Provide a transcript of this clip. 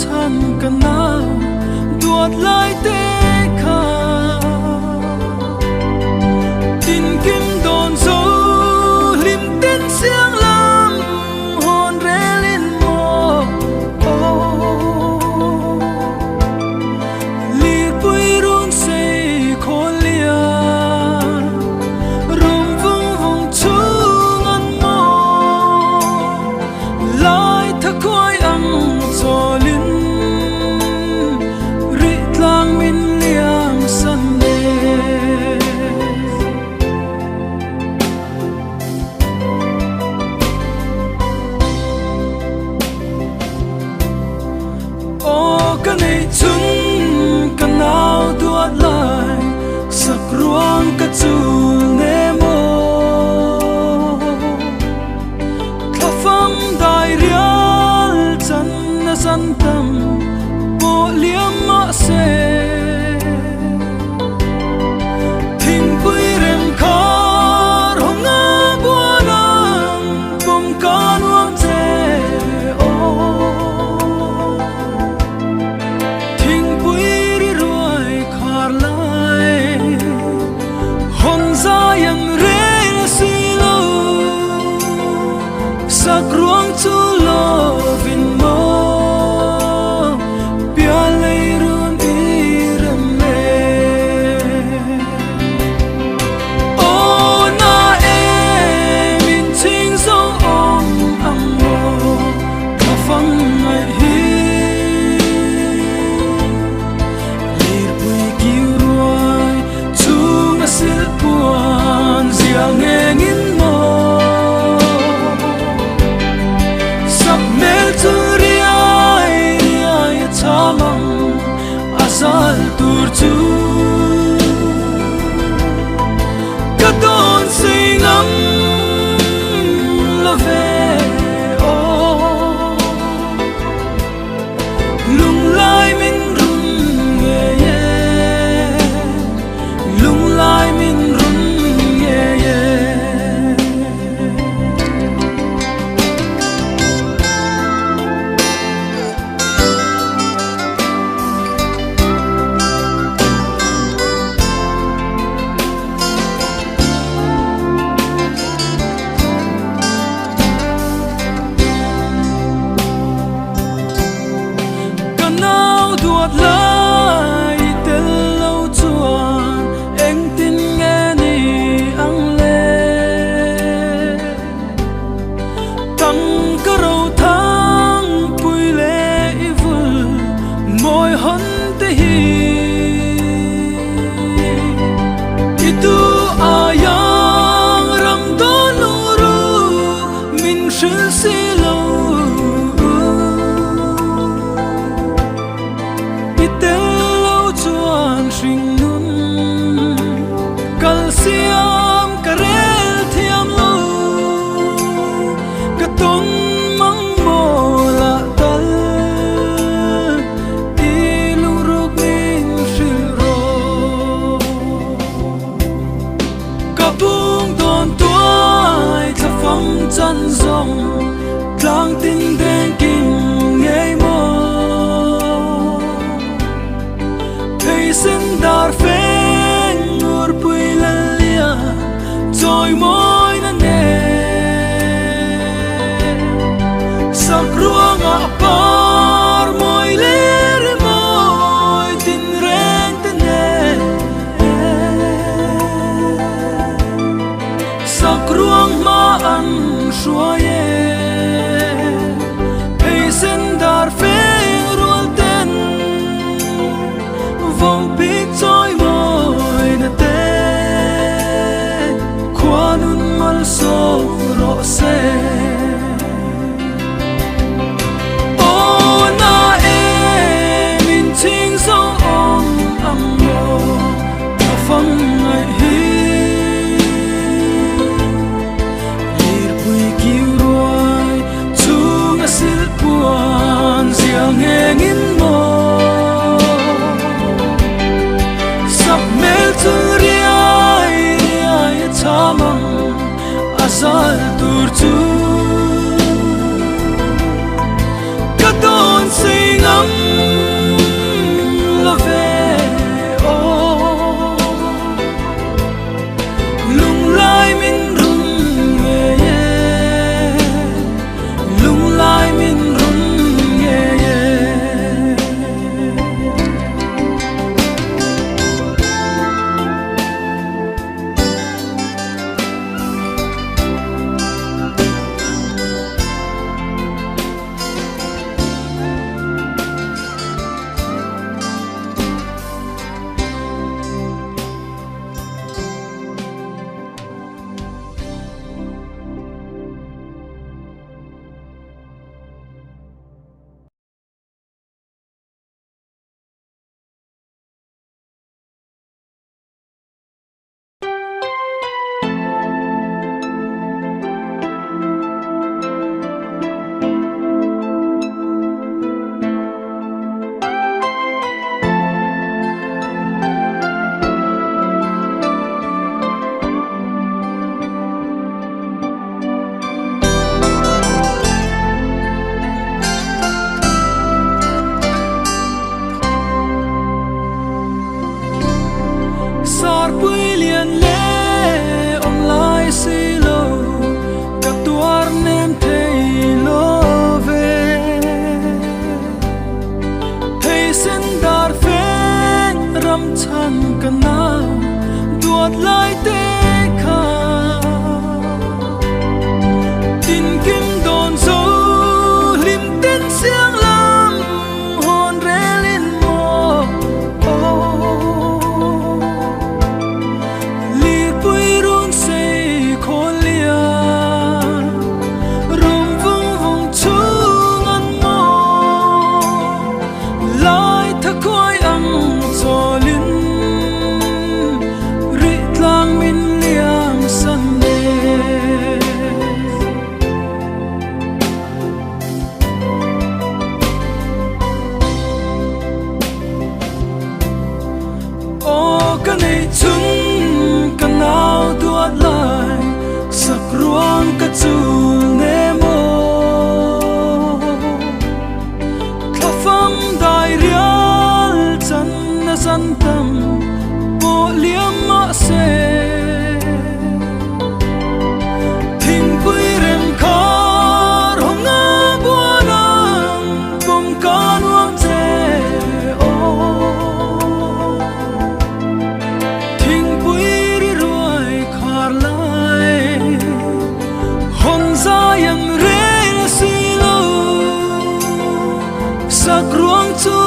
chan kana duat lai te kha tin kim don zo lim ten siang lam hon relin mo li pui run se kholia rum vung vung chung an mo lai tha khoi ang zolin ri tlang min liang san ne o kan ei chun kan nau duat lai sak ruang ka chu ne mo thafang dai rial chan na san tam po liam ma se thing pui rem khar hong na buanang bom kan wang che o thing pui ri ruai khar lai hon za yang re si lo sak ruang chu lo vin mo pia lei run i rem me o na e min ching zo om ang mo ka phang mai hi lir pui kiu ruai chung na sil puan ziang nghe ngin mo sắp mel tu riai riai chamang asal tur chu ka don singam la ve o lung lai min run ye ye lung lai min run ye ye kanau duat lai tel lâu chuan eng tin nghe ni ang le tang ka ro thang pui le i vul moi hon te hi i tu ayang ram don nu ru min shil si lo tel lâu chuan hring nun kal siam ka rel thiam lo ka ton mang mo la dal i lung ruk min shil ro ka bung don tuai tha phang chan zong tlang tin den king ngei mo sen dar pheng nur pui lan lia choi moi na ne sak ruang a par moi le re moi tin reng te ne sak ruang ma an shua ye hey sen dar pheng rual ten vòng biết trôi môi na te khoan un mal so ro se o na e min ching zo om am mo ka phang ai hi lir pui kiu sak ruang chu